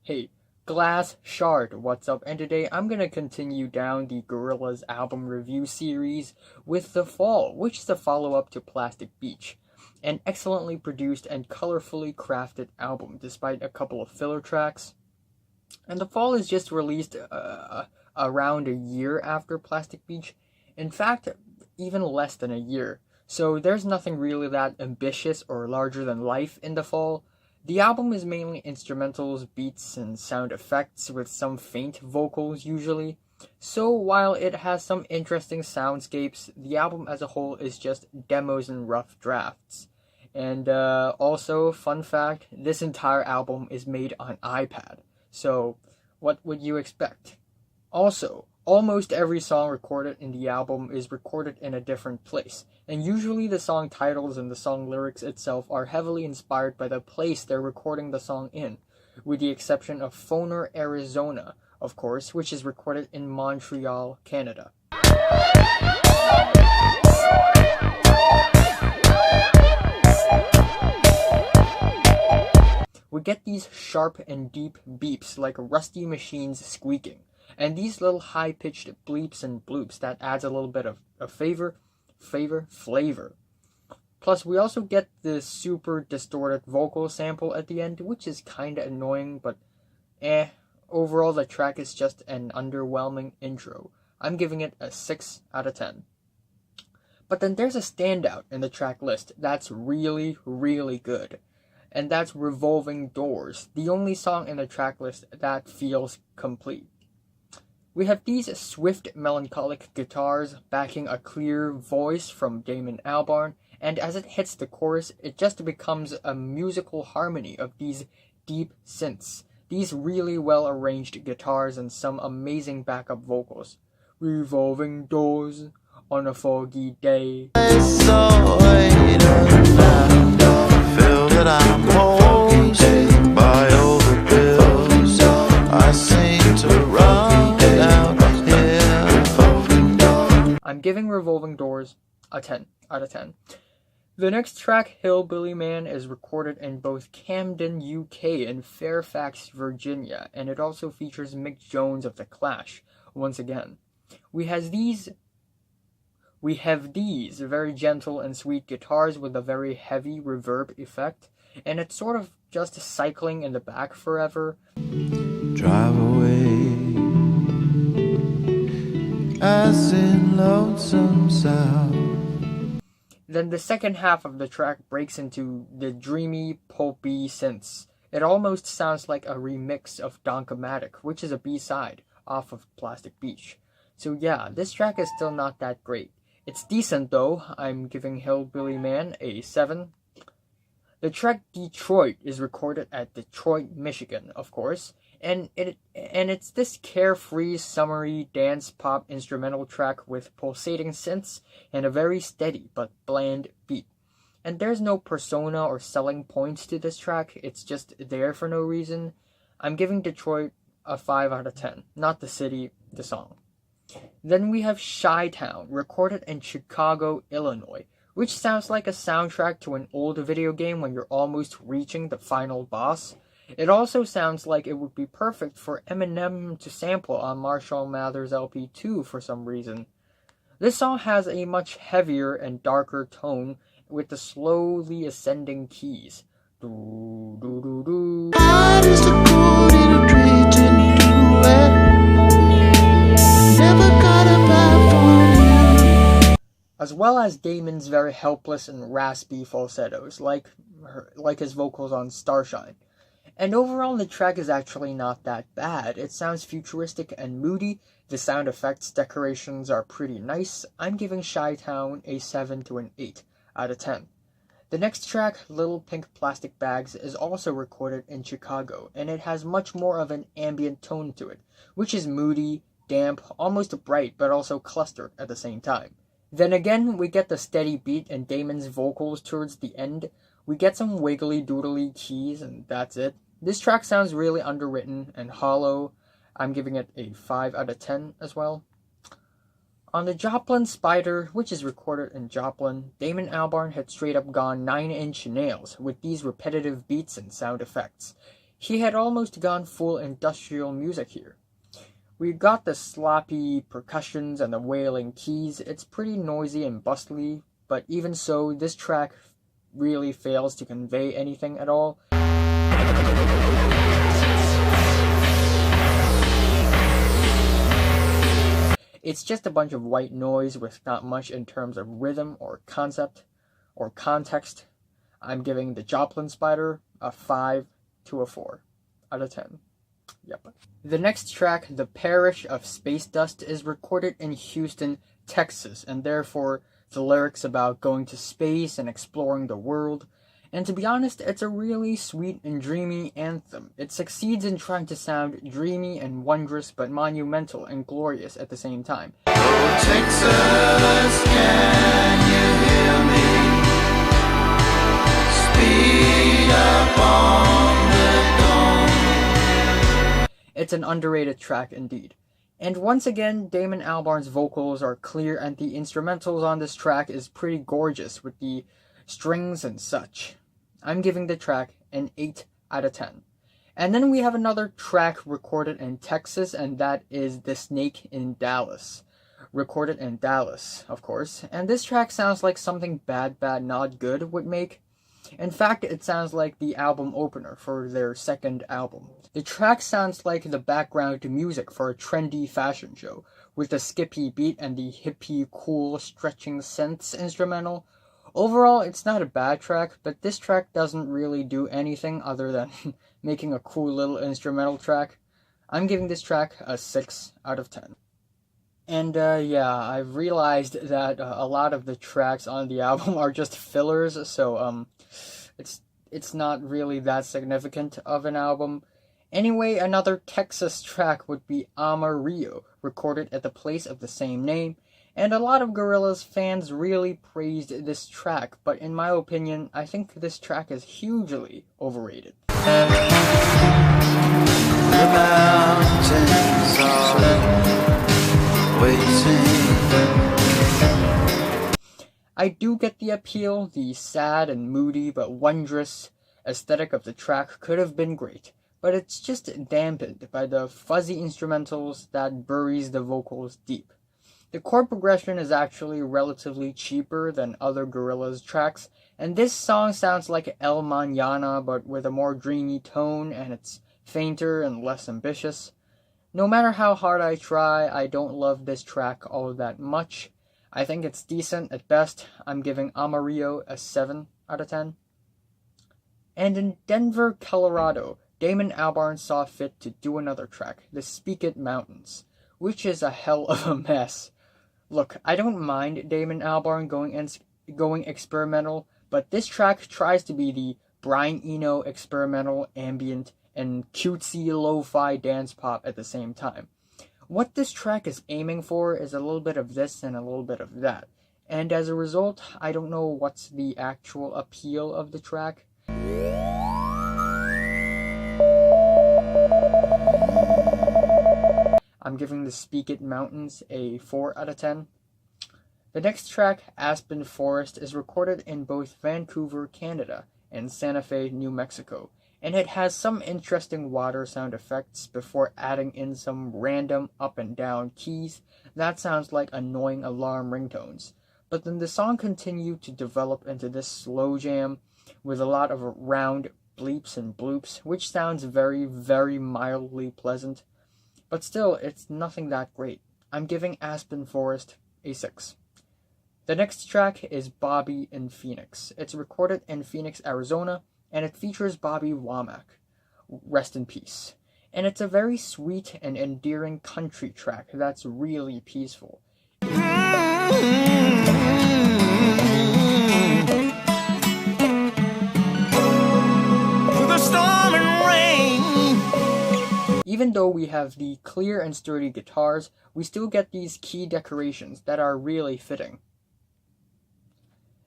Hey, Glass Shard, what's up? And today I'm gonna continue down the Gorillaz album review series with The Fall, which is a follow-up to Plastic Beach. An excellently produced and colorfully crafted album, despite a couple of filler tracks. And The Fall is just released around a year after Plastic Beach. In fact, even less than a year. So there's nothing really that ambitious or larger than life in The Fall. The album is mainly instrumentals, beats, and sound effects with some faint vocals usually. So while it has some interesting soundscapes, the album as a whole is just demos and rough drafts. And also, fun fact, this entire album is made on iPad. So what would you expect? Also, almost every song recorded in the album is recorded in a different place, and usually the song titles and the song lyrics itself are heavily inspired by the place they're recording the song in, with the exception of Phoner, Arizona, of course, which is recorded in Montreal, Canada. We get these sharp and deep beeps like rusty machines squeaking, and these little high-pitched bleeps and bloops that adds a little bit of flavor. Plus, we also get the super distorted vocal sample at the end, which is kinda annoying, but overall the track is just an underwhelming intro. I'm giving it a 6 out of 10. But then there's a standout in the track list that's really, really good. And that's Revolving Doors, the only song in the track list that feels complete. We have these swift, melancholic guitars backing a clear voice from Damon Albarn, and as it hits the chorus, it just becomes a musical harmony of these deep synths, these really well-arranged guitars, and some amazing backup vocals. Revolving doors on a foggy day. I'm hosted by all the bills. I seem to run down here. I'm giving Revolving Doors a 10 out of 10. The next track, Hillbilly Man, is recorded in both Camden, UK and Fairfax, Virginia, and it also features Mick Jones of The Clash once again. We have these very gentle and sweet guitars with a very heavy reverb effect, and it's sort of just cycling in the back forever. Drive away, as in lonesome sound. Then the second half of the track breaks into the dreamy, pulpy synths. It almost sounds like a remix of Donkomatic, which is a B-side off of Plastic Beach. So yeah, this track is still not that great. It's decent though. I'm giving Hillbilly Man a 7. The track Detroit is recorded at Detroit, Michigan, of course, and it's this carefree, summery dance pop instrumental track with pulsating synths and a very steady but bland beat. And there's no persona or selling points to this track, it's just there for no reason. I'm giving Detroit a 5 out of 10, not the city, the song. Then we have Chi-Town, recorded in Chicago, Illinois, which sounds like a soundtrack to an old video game when you're almost reaching the final boss. It also sounds like it would be perfect for Eminem to sample on Marshall Mathers LP 2 for some reason. This song has a much heavier and darker tone with the slowly ascending keys. Do, do, do, do. As well as Damon's very helpless and raspy falsettos, like his vocals on Starshine. And overall, the track is actually not that bad. It sounds futuristic and moody. The sound effects decorations are pretty nice. I'm giving Chi-Town a 7 to an 8 out of 10. The next track, Little Pink Plastic Bags, is also recorded in Chicago, and it has much more of an ambient tone to it, which is moody, damp, almost bright, but also clustered at the same time. Then again, we get the steady beat and Damon's vocals towards the end. We get some wiggly doodly keys, and that's it. This track sounds really underwritten and hollow. I'm giving it a 5 out of 10 as well. On the Joplin Spider, which is recorded in Joplin, Damon Albarn had straight up gone 9-inch nails with these repetitive beats and sound effects. He had almost gone full industrial music here. We got the sloppy percussions and the wailing keys. It's pretty noisy and bustly, but even so, this track really fails to convey anything at all. It's just a bunch of white noise with not much in terms of rhythm or concept or context. I'm giving the Joplin Spider a 5 to a 4 out of 10. Yep. The next track, The Parish of Space Dust, is recorded in Houston, Texas, and therefore the lyrics about going to space and exploring the world. And to be honest, it's a really sweet and dreamy anthem. It succeeds in trying to sound dreamy and wondrous, but monumental and glorious at the same time. Oh, Texas, can you hear me? Speed up on the dawn. It's an underrated track indeed. And once again, Damon Albarn's vocals are clear and the instrumentals on this track is pretty gorgeous with the strings and such. I'm giving the track an 8 out of 10. And then we have another track recorded in Texas, and that is The Snake in Dallas. Recorded in Dallas, of course. And this track sounds like something Bad Bad Not Good would make. In fact, it sounds like the album opener for their second album. The track sounds like the background music for a trendy fashion show, with the skippy beat and the hippie cool stretching synths instrumental. Overall, it's not a bad track, but this track doesn't really do anything other than making a cool little instrumental track. I'm giving this track a 6 out of 10. And yeah, I've realized that a lot of the tracks on the album are just fillers, so it's not really that significant of an album. Anyway, another Texas track would be Amarillo, recorded at the place of the same name. And a lot of Gorillaz fans really praised this track, but in my opinion, I think this track is hugely overrated. The mountains are waiting. I do get the appeal. The sad and moody but wondrous aesthetic of the track could have been great, but it's just dampened by the fuzzy instrumentals that buries the vocals deep. The chord progression is actually relatively cheaper than other Gorillaz tracks, and this song sounds like El Mañana but with a more dreamy tone, and it's fainter and less ambitious. No matter how hard I try, I don't love this track all that much. I think it's decent at best. I'm giving Amarillo a 7 out of 10. And in Denver, Colorado, Damon Albarn saw fit to do another track, The Speak It Mountains, which is a hell of a mess. Look, I don't mind Damon Albarn going experimental, but this track tries to be the Brian Eno experimental, ambient, and cutesy lo-fi dance pop at the same time. What this track is aiming for is a little bit of this and a little bit of that, and as a result, I don't know what's the actual appeal of the track. I'm giving the Speak It Mountains a 4 out of 10. The next track, Aspen Forest, is recorded in both Vancouver, Canada, and Santa Fe, New Mexico, and it has some interesting water sound effects before adding in some random up and down keys that sounds like annoying alarm ringtones. But then the song continued to develop into this slow jam with a lot of round bleeps and bloops, which sounds very, very mildly pleasant. But still, it's nothing that great. I'm giving Aspen Forest a 6. The next track is Bobby in Phoenix. It's recorded in Phoenix, Arizona, and it features Bobby Womack. Rest in peace. And it's a very sweet and endearing country track that's really peaceful. Even though we have the clear and sturdy guitars, we still get these key decorations that are really fitting.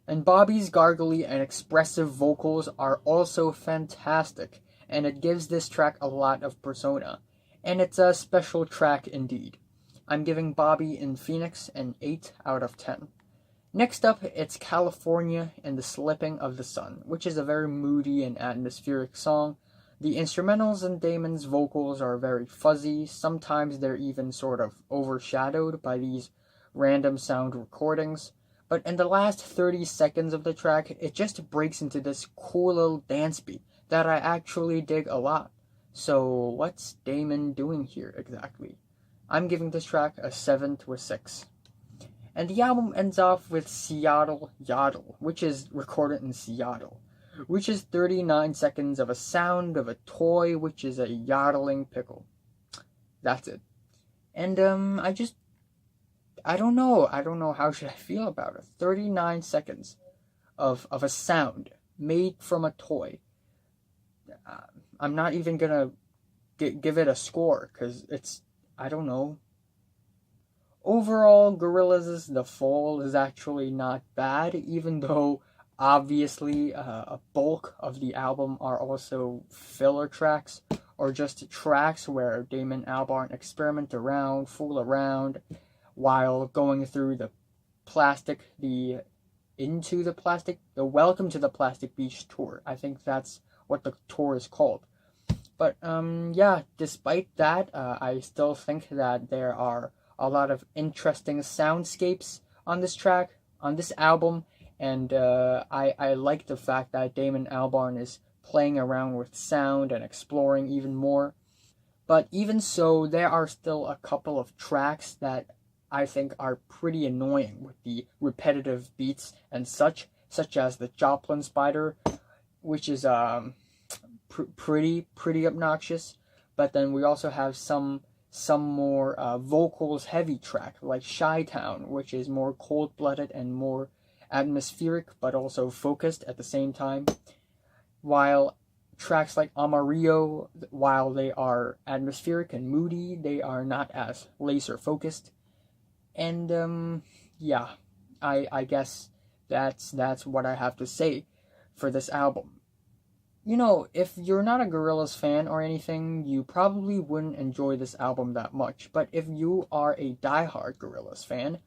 And Bobby's gargly and expressive vocals are also fantastic, and it gives this track a lot of persona. And it's a special track indeed. I'm giving Bobby in Phoenix an 8 out of 10. Next up, it's California and the Slipping of the Sun, which is a very moody and atmospheric song. The instrumentals and Damon's vocals are very fuzzy. Sometimes they're even sort of overshadowed by these random sound recordings. But in the last 30 seconds of the track, it just breaks into this cool little dance beat that I actually dig a lot. So what's Damon doing here exactly? I'm giving this track a 7 to a 6. And the album ends off with Seattle Yodel, which is recorded in Seattle, which is 39 seconds of a sound of a toy, which is a yodeling pickle. That's it. And I don't know how should I feel about it. 39 seconds of a sound made from a toy. I'm not even gonna give it a score, because I don't know. Overall, Gorillaz' The Fall is actually not bad, even though obviously a bulk of the album are also filler tracks, or just tracks where Damon Albarn experiment around, fool around, while going through the Welcome to the Plastic Beach tour. I think that's what the tour is called. But yeah, despite that, I still think that there are a lot of interesting soundscapes on this album, and I like the fact that Damon Albarn is playing around with sound and exploring even more. But even so, there are still a couple of tracks that I think are pretty annoying with the repetitive beats and such as the Joplin Spider, which is pretty obnoxious. But then we also have some more vocals heavy track like Chi-Town, which is more cold-blooded and more atmospheric but also focused at the same time, while tracks like Amarillo, while they are atmospheric and moody, they are not as laser focused. And yeah, I guess that's what I have to say for this album. You know, if you're not a Gorillaz fan or anything, you probably wouldn't enjoy this album that much. But if you are a diehard Gorillaz fan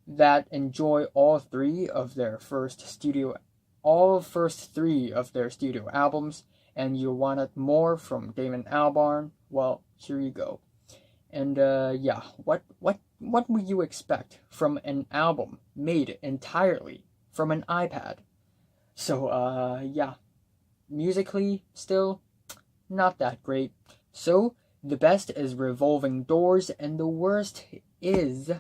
that enjoy all three of their studio albums, and you wanted more from Damon Albarn, well, here you go. And yeah, what would you expect from an album made entirely from an iPad? So yeah, musically still not that great. So the best is Revolving Doors, and the worst is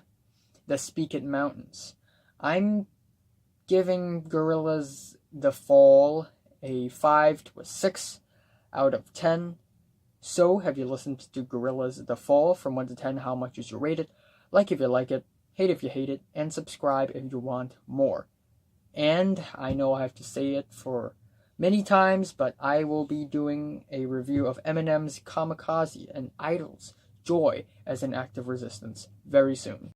The Speak It Mountains. I'm giving Gorillaz The Fall a 5 to a 6 out of 10. So, have you listened to Gorillaz The Fall? From 1 to 10, how much is you rate it? Like if you like it, hate if you hate it, and subscribe if you want more. And I know I have to say it for many times, but I will be doing a review of Eminem's Kamikaze and Idol's Joy as an Act of Resistance very soon.